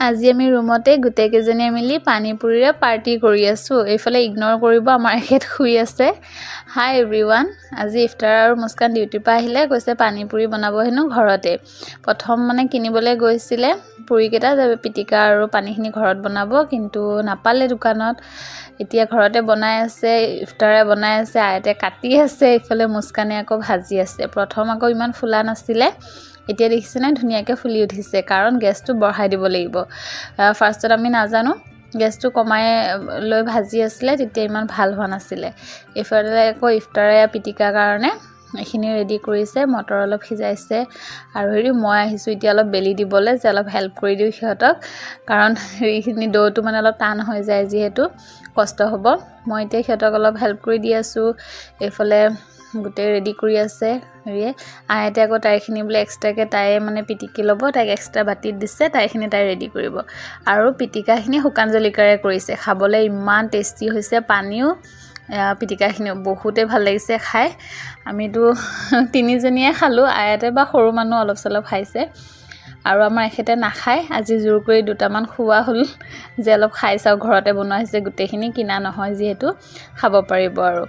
আজি আমি ৰুমতে গোটেইকেইজনীয়ে মিলি পানীপুৰিৰে পাৰ্টি কৰি আছোঁ। এইফালে ইগনৰ কৰিব আমাৰ এখেত শুই আছে। হাই এভৰিৱান, আজি ইফতাৰ আৰু মুস্কান ডিউটিৰ পৰা আহিলে, কৈছে পানীপুৰি বনাব হেনো ঘৰতে। প্ৰথম মানে কিনিবলৈ গৈছিলে পুৰিকেইটা, পিটিকা আৰু পানীখিনি ঘৰত বনাব, কিন্তু নাপালে দোকানত। এতিয়া ঘৰতে বনাই আছে, ইফতাৰে বনাই আছে, আইতে কাটি আছে, ইফালে মুস্কানে আকৌ ভাজি আছে। প্ৰথম আকৌ ইমান ফুলা নাছিলে, এতিয়া দেখিছেনে ধুনীয়াকৈ ফুলি উঠিছে, কাৰণ গেছটো বঢ়াই দিব লাগিব। ফাৰ্ষ্টত আমি নাজানো, গেছটো কমাই লৈ ভাজি আছিলে, তেতিয়া ইমান ভাল হোৱা নাছিলে। এইফালে আকৌ ইফতাৰে পিটিকাৰ কাৰণে এইখিনি ৰেডি কৰিছে, মটৰ অলপ সিজাইছে আৰু মই আহিছোঁ এতিয়া অলপ বেলি দিবলৈ, যে অলপ হেল্প কৰি দিওঁ সিহঁতক, কাৰণ এইখিনি ডোটো মানে অলপ টান হৈ যায়, যিহেতু কষ্ট হ'ব। মই এতিয়া সিহঁতক অলপ হেল্প কৰি দি আছোঁ। এইফালে গোটেই ৰেডি কৰি আছে আইতে আকৌ তাইখিনি বোলে এক্সট্ৰাকৈ তাই মানে পিটিকি ল'ব, তাইক এক্সট্ৰা বাতিত দিছে, তাইখিনি তাই ৰেডি কৰিব। আৰু পিটিকাখিনি শুকান জলকীয়াৰে কৰিছে, খাবলৈ ইমান টেষ্টি হৈছে। পানীও পিটিকাখিনিও বহুতেই ভাল লাগিছে খাই। আমিতো তিনিজনীয়ে খালোঁ, আইতে বা সৰু মানুহ অলপ চলপ খাইছে, আৰু আমাৰ এখেতে নাখায়। আজি জোৰ কৰি দুটামান খুওৱা হ'ল, যে অলপ খাই চাওক, ঘৰতে বনোৱা হৈছে গোটেইখিনি, কিনা নহয় যিহেতু, খাব পাৰিব আৰু।